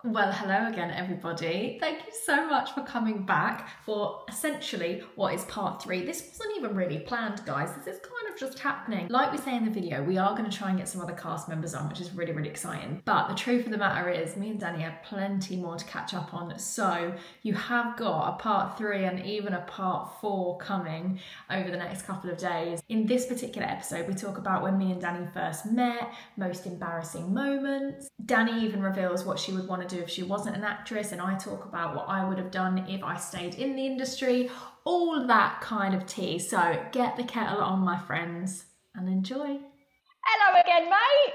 Well, hello again, everybody. Thank you so much for coming back for essentially what is part three. This wasn't even really planned, guys. This is kind of just happening. Like we say in the video, we are going to try and get some other cast members on, which is really, really exciting. But the truth of the matter is, me and Dani have plenty more to catch up on. So you have got a part three and even a part four coming over the next couple of days. In this particular episode, we talk about when me and Dani first met, most embarrassing moments. Dani even reveals what she would want to do if she wasn't an actress, and I talk about what I would have done if I stayed in the industry, all that kind of tea. So get the kettle on, my friends, and enjoy. Hello again, mate.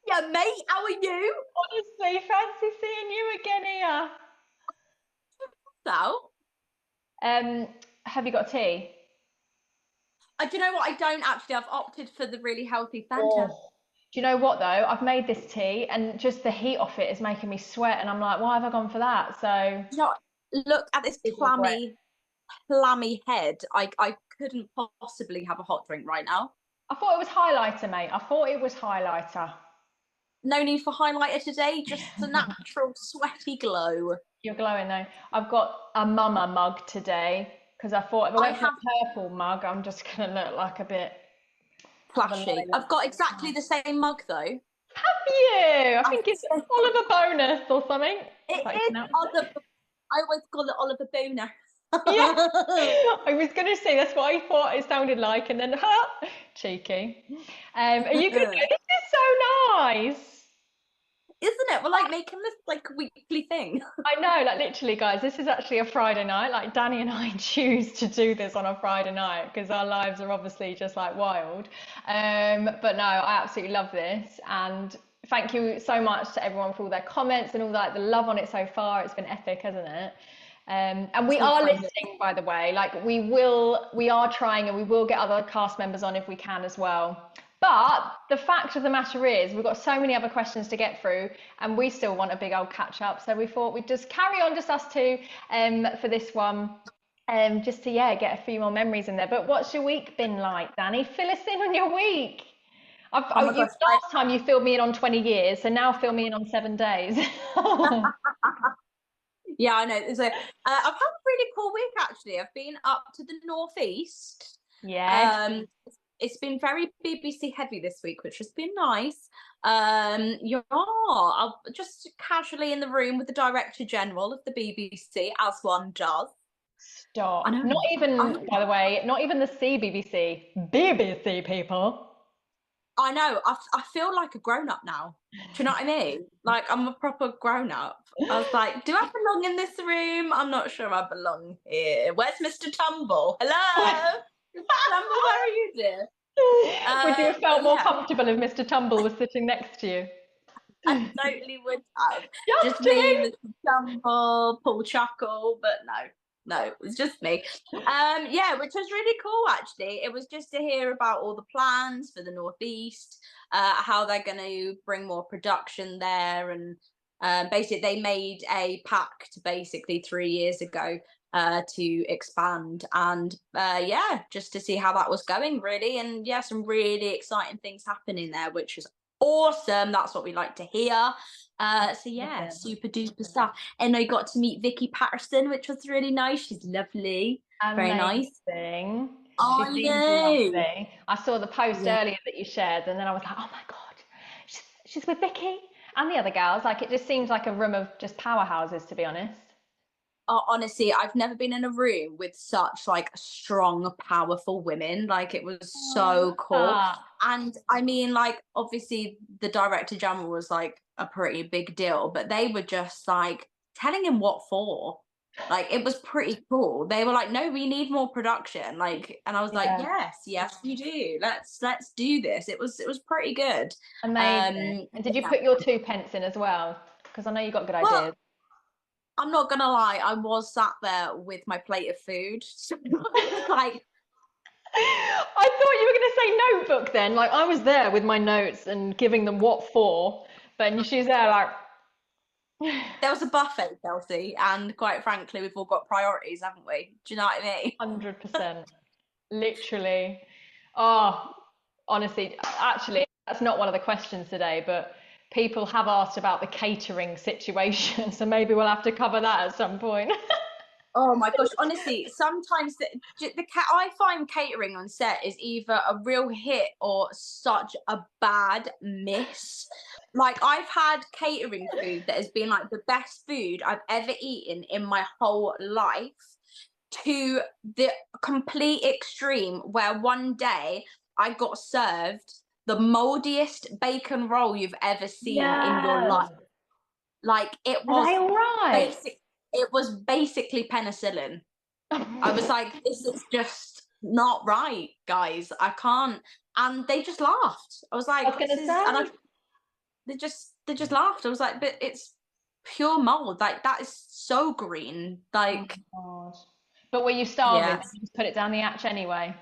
Yeah, mate, how are you? Honestly, fancy seeing you again here. So, Have you got tea? do you know what? I don't actually. I've opted for the really healthy Fanta. Oh. Do you know what though? I've made this tea and just the heat off it is making me sweat and I'm like, why have I gone for that? So You know, look at this big regret. clammy head. I couldn't possibly have a hot drink right now. I thought it was highlighter, mate. I thought it was highlighter. No need for highlighter today. Just the natural sweaty glow. You're glowing though. I've got a mama mug today because I thought if I went for a purple mug, I'm just gonna look like a bit Flashy. I've got exactly the same mug though. Have you? I think it's Oliver Bonus or something. It is Oliver. I always call it Oliver Bonus. Yeah, I was going to say that's what I thought it sounded like, and then cheeky. Are you going to? This is so nice, isn't it? We're like making this like weekly thing. I know, like literally, guys. This is actually a Friday night. Like Dani and I choose to do this on a Friday night because our lives are obviously just like wild. But no, I absolutely love this, and thank you so much to everyone for all their comments and all that, the love on it so far. It's been epic, hasn't it? And we are listening, by the way, like we are trying and we will get other cast members on if we can as well. But the fact of the matter is we've got so many other questions to get through and we still want a big old catch up. So we thought we'd just carry on just us two for this one. Just to, yeah, get a few more memories in there. But what's your week been like, Dani? Fill us in on your week. Last time you filled me in on 20 years, so now fill me in on 7 days. Yeah, I know. So I've had a really cool week actually. I've been up to the northeast. Yeah. It's been very BBC heavy this week, which has been nice. Yeah, I'm just casually in the room with the Director General of the BBC, as one does. Stop. Not even, by the way, not even the CBBC. BBC people. I know. I feel like a grown-up now. Do you know what I mean? Like I'm a proper grown-up. I was like, do I belong in this room? I'm not sure I belong here. Where's Mr. Tumble? Hello? Mr. Tumble, where are you, dear? Would you have felt more comfortable if Mr. Tumble was sitting next to you? I totally would have. Just me, Mr. Tumble, Paul Chuckle, but no, it was just me. Yeah, which was really cool actually. It was just to hear about all the plans for the Northeast, how they're going to bring more production there, and basically they made a pact basically 3 years ago to expand, and yeah, just to see how that was going really, and yeah, some really exciting things happening there, which is awesome. That's what we like to hear. So yeah, super duper stuff. And I got to meet Vicky Patterson, which was really nice. She's lovely. Very nice. Oh, lovely. I saw the post earlier that you shared, and then I was like, oh my god, she's with Vicky and the other girls. Like it just seems like a room of just powerhouses, to be honest. Honestly, I've never been in a room with such like strong, powerful women. Like it was so cool. And I mean, like obviously the Director General was like a pretty big deal, but they were just like telling him what for. Like it was pretty cool. They were like, no, we need more production. Like, and I was like, yes, you do. Let's do this. It was pretty good. Amazing. And did you put your 2 pence in as well? Because I know you got good ideas. I'm not gonna lie, I was sat there with my plate of food. So like I thought you were gonna say notebook then. Like I was there with my notes and giving them what for, but she's there like there was a buffet, Chelsea, and quite frankly, we've all got priorities, haven't we? Do you know what I mean? 100%. Literally. Oh, honestly, actually, that's not one of the questions today, but people have asked about the catering situation, so maybe we'll have to cover that at some point. Oh my gosh, honestly, sometimes I find catering on set is either a real hit or such a bad miss. Like, I've had catering food that has been like the best food I've ever eaten in my whole life, to the complete extreme where one day I got served the moldiest bacon roll you've ever seen in your life. Like, it Are was they all right? it was basically penicillin. I was like, this is just not right, guys. I can't. And they just laughed. I was like, I was gonna say. they just laughed. I was like, but it's pure mold. Like, that is so green. Like, Oh God. But were you starving? yeah. Did you just put it down the hatch anyway?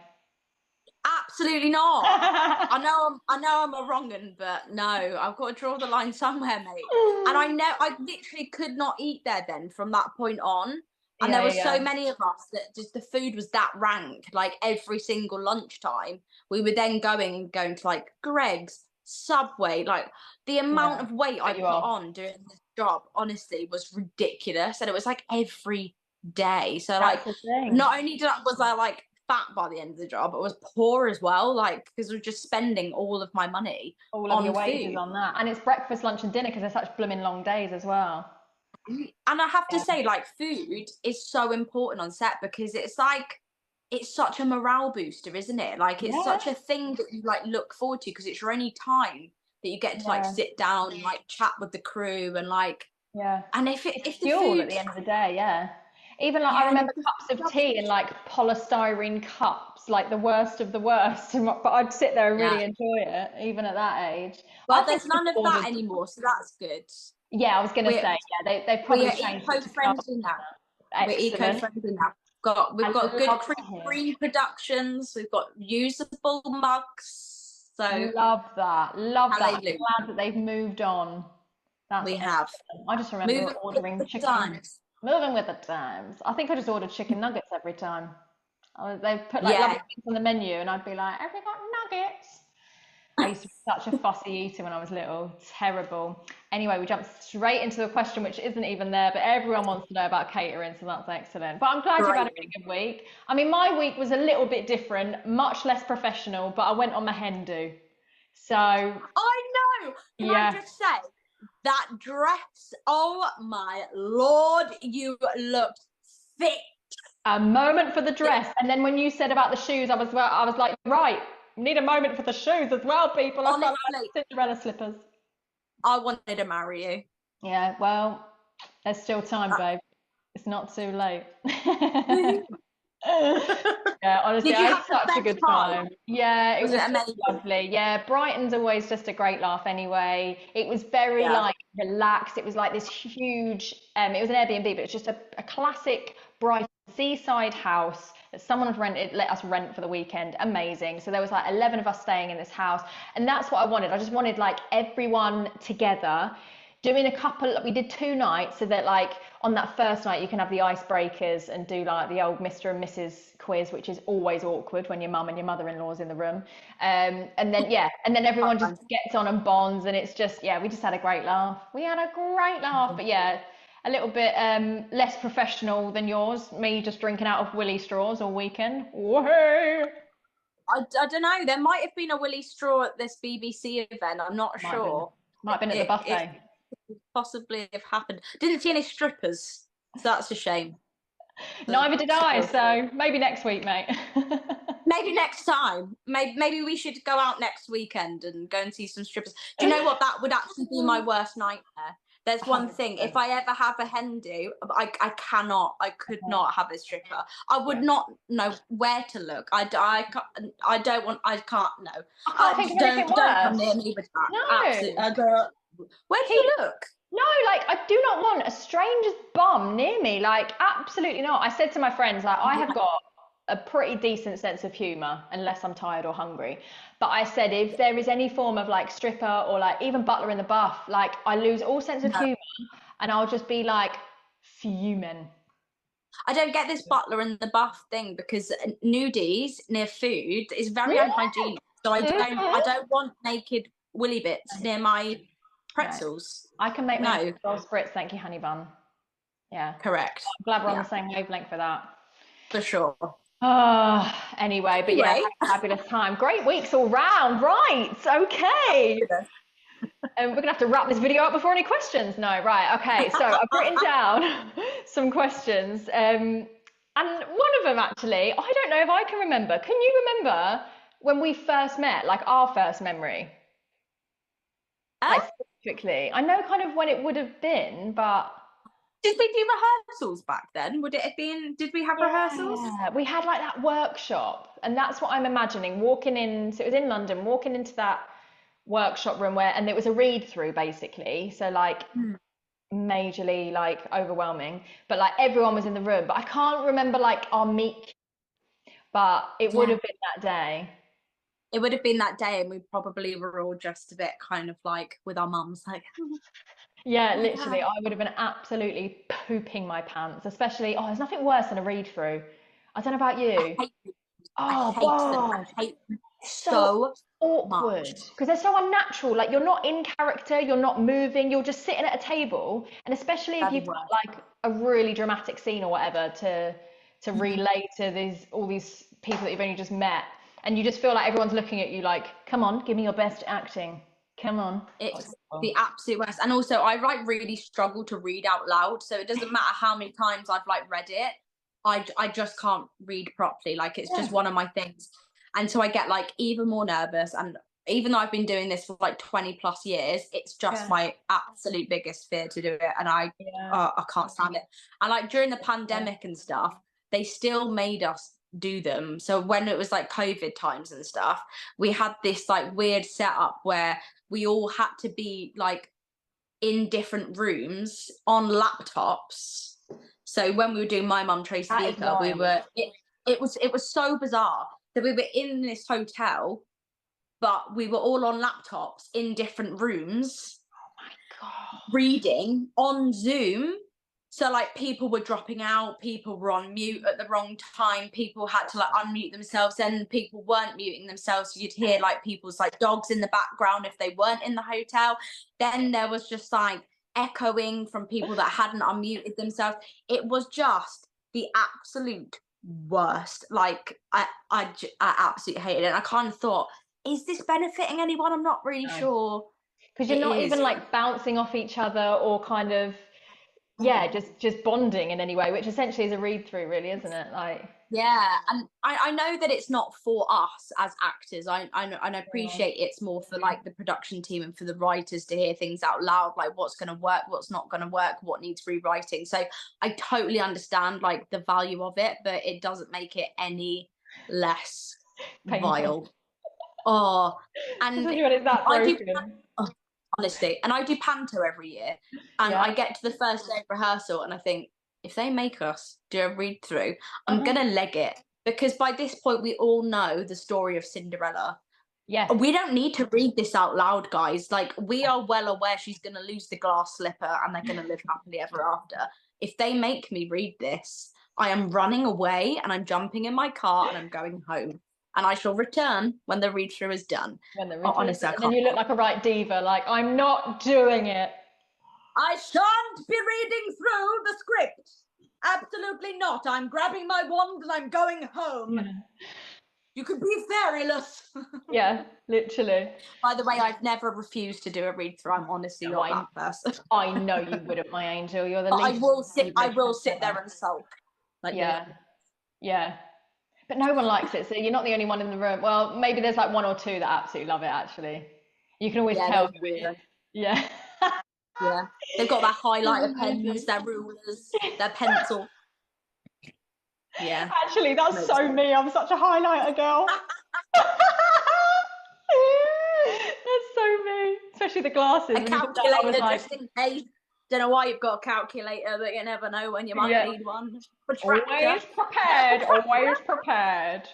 Absolutely not. I know I'm a wrong un, but no, I've got to draw the line somewhere, mate. And I literally could not eat there then from that point on. And there were so many of us that just the food was that rank. Like, every single lunchtime, we were then going to like Greg's, Subway. Like, the amount of weight I put on doing this job, honestly, was ridiculous. And it was like every day. So That's like, the thing. not only was I like fat by the end of the job, but was poor as well, like, because we're just spending all of my money on your wages on that. And it's breakfast, lunch and dinner because they're such blooming long days as well. And I have to say, like, food is so important on set because it's like, it's such a morale booster, isn't it? Like, it's such a thing that you like look forward to because it's your only time that you get to like sit down and like chat with the crew and like, and if the fuel food at the end of the day, even like I remember cups of tea in like polystyrene cups, like the worst of the worst, but I'd sit there and really enjoy it even at that age. Well, there's none of that anymore, so that's good. Yeah, I was going to say, they've probably changed it to eco-friendly now. We're eco-friendly now. We've got good green productions. We've got usable mugs. So love that. I'm glad that they've moved on. We have. I just remember ordering chicken. Moving with the times. I think I just ordered chicken nuggets every time. They put like lovely things on the menu, and I'd be like, "Have you got nuggets?" I used to be such a fussy eater when I was little. Terrible. Anyway, we jumped straight into the question, which isn't even there, but everyone wants to know about catering, so that's excellent. But I'm glad you've had a really good week. I mean, my week was a little bit different, much less professional, but I went on my hen do. So I know. Can I just say that dress? Oh my Lord, you looked fit. A moment for the dress, and then when you said about the shoes, I was like, right. Need a moment for the shoes as well, people. I've got like Cinderella slippers. I wanted to marry you. Yeah, well, there's still time, babe. It's not too late. Yeah, honestly, I had such a good time. Yeah, it was lovely. Yeah, Brighton's always just a great laugh anyway. It was very like relaxed. It was like this huge, it was an Airbnb, but it's just a classic Brighton seaside house that someone had let us rent for the weekend. Amazing. So there was like 11 of us staying in this house, and that's what I wanted. I just wanted like everyone together doing we did 2 nights, so that like on that first night you can have the icebreakers and do like the old Mr. and Mrs. quiz, which is always awkward when your mum and your mother-in-law's in the room, and then everyone just gets on and bonds, and it's just we just had a great laugh. But a little bit less professional than yours, me just drinking out of willy straws all weekend. Whoa. I don't know, there might have been a willy straw at this BBC event, I'm not sure. Might have been at the buffet. It possibly have happened. Didn't see any strippers, so that's a shame. Neither did I, so maybe next week, mate. Maybe next time. Maybe we should go out next weekend and go and see some strippers. Do you know what? That would actually be my worst nightmare. There's one thing, if I ever have a hen do, I could not have a stripper. I would not know where to look. I can't, no. Don't come near me with that. No. Absolutely. Where do you look? No, like, I do not want a stranger's bum near me. Like, absolutely not. I said to my friends, like, I have got a pretty decent sense of humour, unless I'm tired or hungry. But I said, if there is any form of like stripper or like even butler in the buff, like I lose all sense of humour, and I'll just be like fuming. I don't get this butler in the buff thing, because nudies near food is very unhygienic. So I don't want naked willy bits near my pretzels. I can make my No. roll spritz, thank you, honey bun. Yeah. Correct. I'm glad we're on the same wavelength for that. For sure. Anyway, but yeah, had a fabulous time. Great weeks all round. Right. Okay. And we're gonna have to wrap this video up before any questions. No, right. Okay. So I've written down some questions. And one of them actually, I don't know if I can remember. Can you remember when we first met, like our first memory? Like specifically. I know kind of when it would have been, but did we do rehearsals back then? Would it have been, did we have rehearsals? Yeah, we had like that workshop, and that's what I'm imagining, walking in, so it was in London, walking into that workshop room and it was a read through basically, so like majorly like overwhelming, but like everyone was in the room, but I can't remember like our meet, but it would have been that day. It would have been that day, and we probably were all just a bit kind of like with our mums, like. Yeah, literally, I would have been absolutely pooping my pants, especially, there's nothing worse than a read through. I don't know about you. I hate them so awkward because they're so unnatural. Like you're not in character, you're not moving, you're just sitting at a table, and especially if you've got like a really dramatic scene or whatever to relay to all these people that you've only just met, and you just feel like everyone's looking at you like, come on, give me your best acting. Come on. It's the absolute worst. And also I like really struggle to read out loud, so it doesn't matter how many times I've like read it, I just can't read properly. Like it's just one of my things. And so I get like even more nervous, and even though I've been doing this for like 20 plus years, it's just my absolute biggest fear to do it, and I can't stand it. And like during the pandemic and stuff, they still made us do them. So when it was like COVID times and stuff, we had this like weird setup where we all had to be like in different rooms on laptops. So when we were doing My Mum Tracy Beaker, we were it was so bizarre that we were in this hotel, but we were all on laptops in different rooms. Oh my God. Reading on Zoom. So like people were dropping out, people were on mute at the wrong time, people had to like unmute themselves, and people weren't muting themselves. So you'd hear like people's like dogs in the background if they weren't in the hotel. Then there was just like echoing from people that hadn't unmuted themselves. It was just the absolute worst. Like I absolutely hated it. And I kind of thought, is this benefiting anyone? I'm not really sure. Because you're not even like bouncing off each other or kind of just bonding in any way, which essentially is a read through, really, isn't it? Like and I know that it's not for us as actors. I know, and I appreciate it's more for like the production team and for the writers to hear things out loud, like what's going to work, what's not going to work, what needs rewriting. So I totally understand like the value of it, but it doesn't make it any less vile. And honestly, and I do panto every year, and I get to the first day of rehearsal and I think, if they make us do a read through, I'm gonna leg it, because by this point we all know the story of Cinderella. We don't need to read this out loud, guys. Like we are well aware she's gonna lose the glass slipper and they're gonna live happily ever after. If they make me read this, I am running away and I'm jumping in my car and I'm going home. And I shall return when the read through is done. Honestly, and then you look like a right diva, like I'm not doing it. I shan't be reading through the script. Absolutely not. I'm grabbing my wand and I'm going home. Yeah. You could be fairyless. Yeah, literally. By the way, I've never refused to do a read through. I'm honestly not that person. I know you wouldn't, my angel. You're the least. I will sit there and sulk. Like yeah. But no one likes it, so you're not the only one in the room. Well, maybe there's like one or two that absolutely love it, actually. You can always tell. Yeah. Yeah. They've got their highlighter pens, their rulers, their pencil. Yeah. Actually, that's so me. I'm such a highlighter girl. That's so me. Especially the glasses. A calculator just in case. Don't know why you've got a calculator, but you never know when you might need one. Always prepared. Always prepared.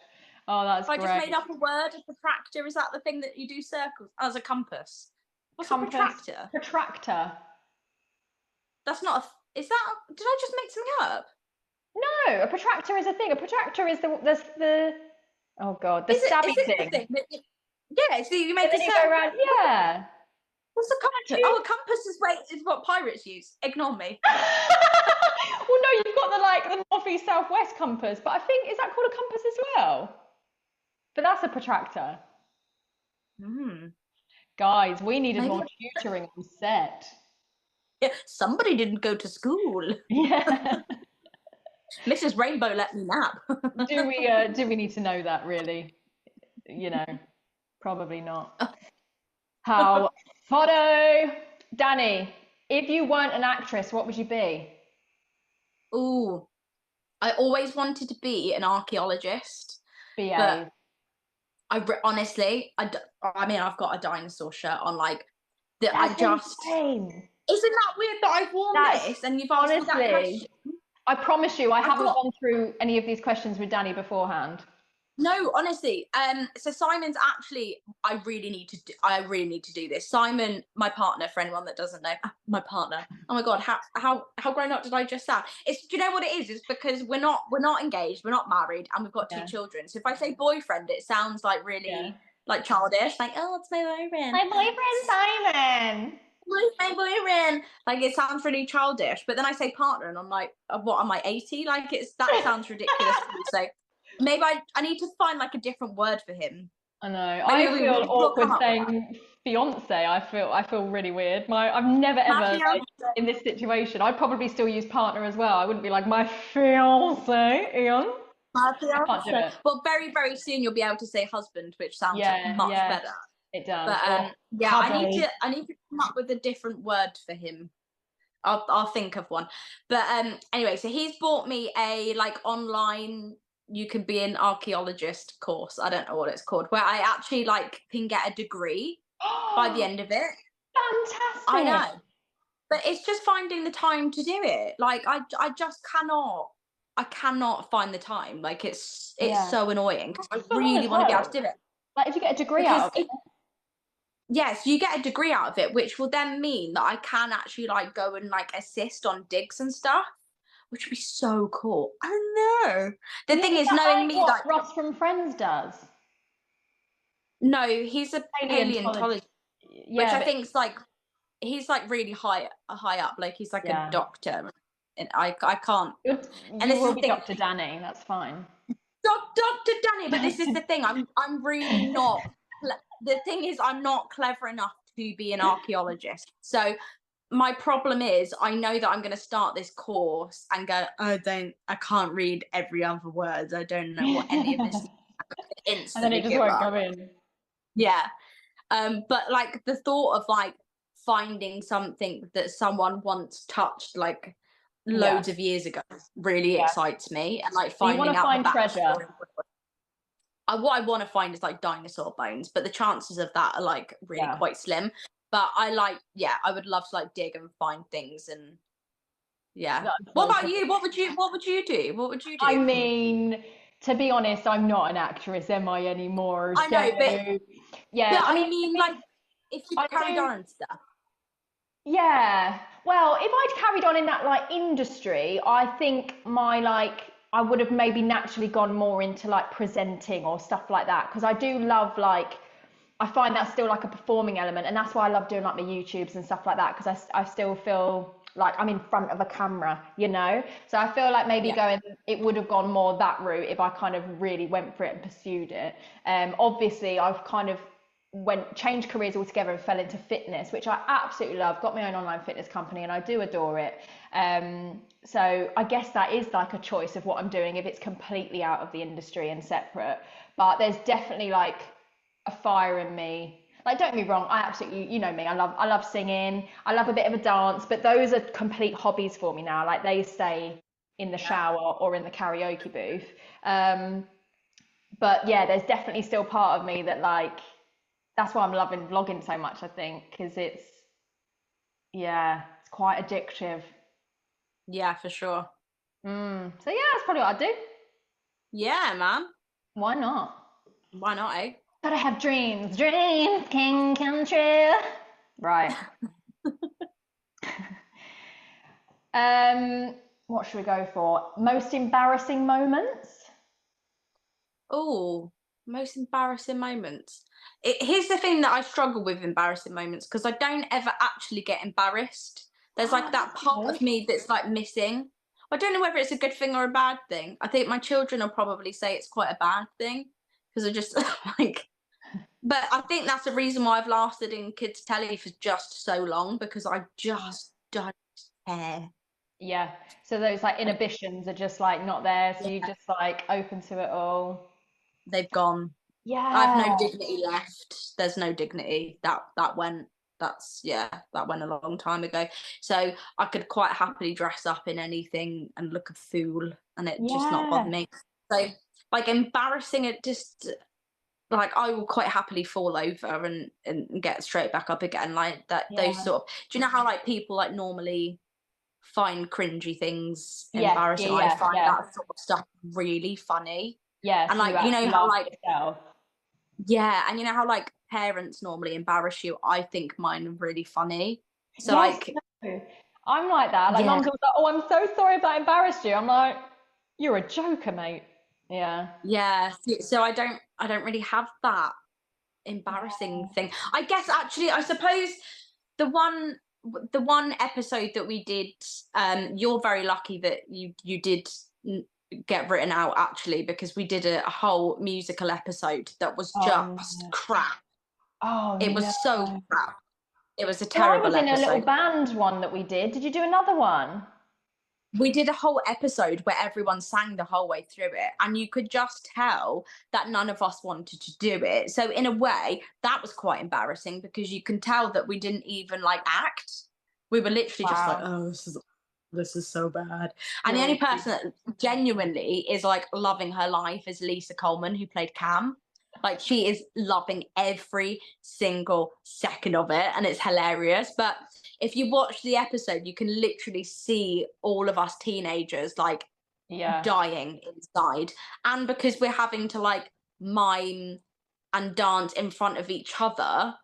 Oh, that's great. I just made up a word. A protractor, is that the thing that you do circles as a compass? What's a protractor? Protractor. That's not a. Is that? Did I just make something up? No, a protractor is a thing. A protractor is the. Oh God, the stabby thing. Yeah, so you made the go around. Yeah. What's a compass? Oh, a compass is what pirates use. Ignore me. Well, no, you've got the north-east, south-west compass, but I think, is that called a compass as well? But that's a protractor. Guys, we needed Maybe. more tutoring on set. Yeah, somebody didn't go to school. Yeah. Mrs. Rainbow let me nap. Do we need to know that really? Probably not. How funny. Dani, if you weren't an actress, what would you be? Ooh, I always wanted to be an archaeologist, BA. but honestly, I mean, I've got a dinosaur shirt on, like, that. That's insane. Isn't that weird that I've worn this and you've asked me that question? I promise you, I haven't gone through any of these questions with Dani beforehand. No, honestly. So Simon's actually, I really need to do this. Simon, my partner, for anyone that doesn't know, my partner. Oh my God, how grown up did I just sound? Do you know what it is? It's because we're not engaged, we're not married, and we've got 2 children. So if I say boyfriend, it sounds like really like childish. Like, oh, it's my boyfriend. My boyfriend Simon. My boyfriend. Like, it sounds really childish. But then I say partner, and I'm like, what am I, 80? Like, that sounds ridiculous to me. So maybe I need to find like a different word for him. I know. I feel awkward saying fiance. I feel really weird. I've never ever in this situation. I'd probably still use partner as well. I wouldn't be like my fiance, Ian. My fiance. Well, very, very soon you'll be able to say husband, which sounds much better. It does. But I need to come up with a different word for him. I'll think of one. But anyway, so he's bought me a online, you can be an archaeologist course. I don't know what it's called, where I actually can get a degree by the end of it. Fantastic. I know, but it's just finding the time to do it. Like, I just cannot find the time. Like, it's so annoying because I really want to be able to do it. Like, if you get a degree out of it. Yes, you get a degree out of it, which will then mean that I can actually go and assist on digs and stuff, which would be so cool. I know. The thing is, knowing me, what Ross from Friends does. No, he's a paleontologist, which I think is he's really high up. Like, he's like a doctor, and I can't. And this will be Dr. Dani. That's fine. Dr. Dani, but this is the thing. I'm really not. The thing is, I'm not clever enough to be an archaeologist. So my problem is, I know that I'm going to start this course and go, I can't read every other word. I don't know what any of this is. And then it just won't go in. Yeah. But the thought of finding something that someone once touched loads of years ago really excites me, and finding out the treasure. What I want to find is dinosaur bones, but the chances of that are really quite slim. But I would love to dig and find things, and What about you? What would you do? What would you do? I mean, to be honest, I'm not an actress, am I, anymore? I know, but I mean, if you carried on and stuff. Yeah. Well, if I'd carried on in that industry, I think I would have maybe naturally gone more into presenting or stuff like that, because I do love I find that's still a performing element, and that's why I love doing my YouTubes and stuff like that, because I still feel like I'm in front of a camera, so I feel maybe it would have gone more that route if I kind of really went for it and pursued it. Obviously I've kind of changed careers altogether and fell into fitness, which I absolutely love. Got my own online fitness company and I do adore it. So I guess that is a choice of what I'm doing if it's completely out of the industry and separate. But there's definitely a fire in me. Don't get me wrong, I absolutely, you know me, I love singing, I love a bit of a dance, but those are complete hobbies for me now. They stay in the shower or in the karaoke booth. But yeah, there's definitely still part of me that that's why I'm loving vlogging so much, I think, because it's quite addictive. Yeah, for sure. So yeah, that's probably what I'd do. Yeah, man. Why not? Why not, eh? Gotta have dreams can come true. Right. What should we go for? Most embarrassing moments? Oh, Most embarrassing moments. Here's the thing that I struggle with embarrassing moments, because I don't ever actually get embarrassed. There's like that part of me that's like missing. I don't know whether it's a good thing or a bad thing. I think my children will probably say it's quite a bad thing, because I just like, but I think that's the reason why I've lasted in kids telly for just so long, because I just don't care. Yeah. So those like inhibitions are just like not there. So you Yeah, just like open to it all. they've gone. I've Yeah. no dignity left. There's no dignity. That went. That went a long time ago. So I could quite happily dress up in anything and look a fool, and it just not bother Yeah. me. So like embarrassing it, just like I will quite happily fall over and get straight back up again. Like that, those Yeah. sort of. Do you know how like people like normally find cringy things Yes. Yeah. embarrassing? I Yeah. find Yeah. that sort of stuff really funny. Yeah. And So you like, you know actually how laugh like, at yourself. yeah, and you know how like parents normally embarrass you? I think mine are really funny. So Yes. like, No. I'm like that. Like yeah, mum's always like, "Oh, I'm so sorry if I embarrassed you." I'm like, "You're a joker, mate." Yeah. yeah. So I don't really have that embarrassing thing. I guess actually, I suppose the one the one episode that we did, you're very lucky that you did get written out, actually, because we did a whole musical episode that was Oh just no. crap. Oh It was no. so crap. It was a Well, I terrible was in a little episode. band one that we did. Did you do another one? We did a whole episode where everyone sang the whole way through it, and you could just tell that none of us wanted to do it. So in a way, that was quite embarrassing, because you can tell that we didn't even like act. We were literally just like, Wow. oh, this is so bad. And the only Seriously. person that genuinely is like loving her life is Lisa Coleman, who played Cam. Like, she is loving every single second of it, and it's hilarious. But if you watch the episode, you can literally see all of us teenagers like Yeah. dying inside. And because we're having to like mime and dance in front of each other,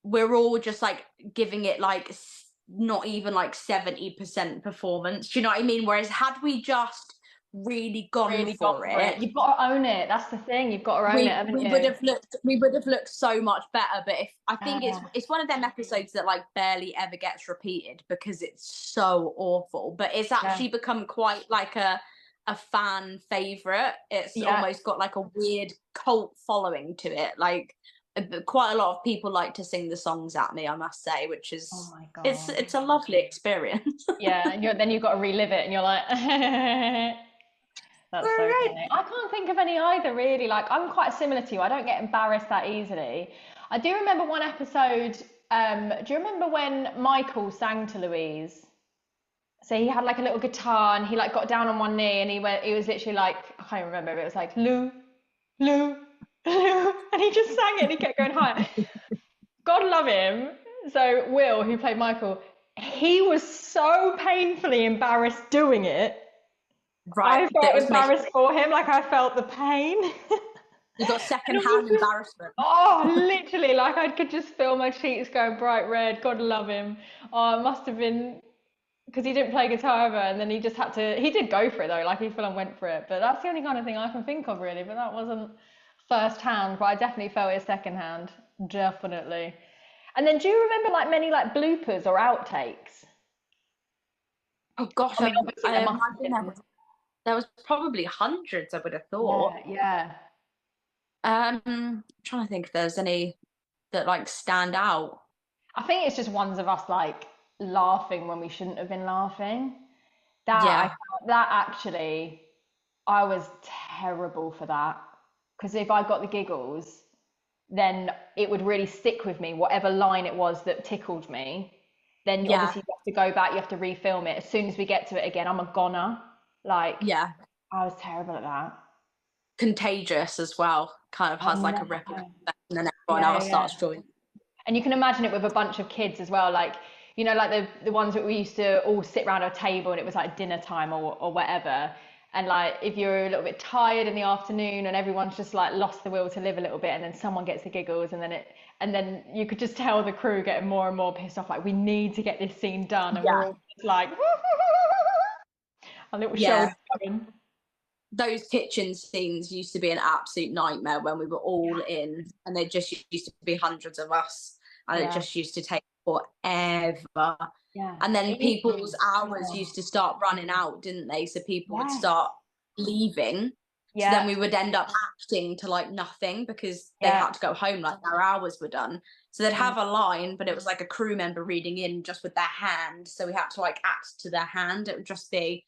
we're all just like giving it like not even like 70% performance. Do you know what I mean? Whereas had we just really gone Really gone for for it. it, You've got to own it. That's the thing. You've got to own it, we haven't we would you? have looked so much better. But if I think it's Ah, it's one of them episodes that like barely ever gets repeated, because it's so awful. But it's yeah. actually become quite like a fan favorite. It's Yeah. almost got like a weird cult following to it. Like, quite a lot of people like to sing the songs at me, I must say, which Oh is my it's God. it's a lovely experience. Yeah. And then you've got to relive it and you're like, that's so Right. funny. I can't think of any either, really. Like, I'm quite similar to you. I don't get embarrassed that easily. I do remember one episode. Do you remember when Michael sang to Louise? So he had like a little guitar and he like got down on one knee and he was literally like, I can't remember, but it was like, Lou, Lou, Lou. And he just sang it and he kept going higher. God love him. So Will, who played Michael, he was so painfully embarrassed doing it. Right, I that felt was making embarrassed for him, like I felt the pain. you got And I was secondhand just, embarrassment. oh, literally, like I could just feel my cheeks go bright red. God love him. Oh, it must have been because he didn't play guitar ever, and then he just had to. He did go for it though, like he full on went for it. But that's the only kind of thing I can think of really. But that wasn't first hand, but I definitely felt it second hand, definitely. And then, do you remember like many like bloopers or outtakes? Oh gosh, I mean, obviously there I must imagine have been. there was probably hundreds, I would have thought. Yeah, yeah. Trying to think if there's any that like stand out. I think it's just ones of us like laughing when we shouldn't have been laughing. Yeah, That actually, I was terrible for that. Because if I got the giggles, then it would really stick with me, whatever line it was that tickled me. Then yeah, obviously you have to go back, you have to refilm it. As soon as we get to it again, I'm a goner. Like, yeah. I was terrible at that. Contagious as well. Kind of I has like know. a ripple effect, and then everyone Yeah, else yeah. starts joining. And you can imagine it with a bunch of kids as well. Like, you know, like the ones that we used to all sit around a table and it was like dinner time or whatever. And like, if you're a little bit tired in the afternoon and everyone's just like lost the will to live a little bit, and then someone gets the giggles, and then you could just tell the crew getting more and more pissed off. Like, we need to get this scene done. And we're Yeah, all just like, our little shoulder yeah. going. those kitchen scenes used to be an absolute nightmare when we were all in, and there just used to be hundreds of us, and it just used to take forever. And then people's hours used to start running out, didn't they? So people would start leaving. So then we would end up acting to like nothing because they had to go home, like their hours were done. So they'd have a line, but it was like a crew member reading in just with their hand. So we had to like act to their hand. It would just be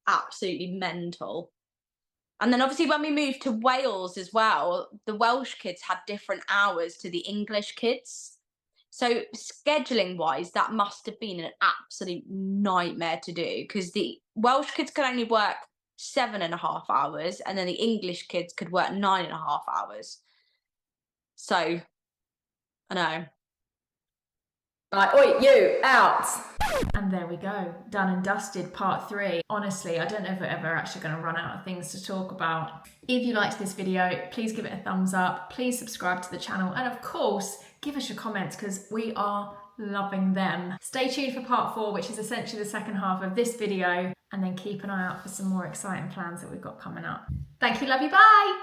absolutely mental. And then obviously when we moved to Wales as well, the Welsh kids had different hours to the English kids. So scheduling wise, that must have been an absolute nightmare to do, because the Welsh kids could only work 7.5 hours, and then the English kids could work 9.5 hours. So, I know. Like, oi, you, out! And there we go, done and dusted, part 3. Honestly, I don't know if we're ever actually going to run out of things to talk about. If you liked this video, please give it a thumbs up, please subscribe to the channel, and of course, give us your comments because we are loving them. Stay tuned for part 4, which is essentially the second half of this video, and then keep an eye out for some more exciting plans that we've got coming up. Thank you, love you, bye!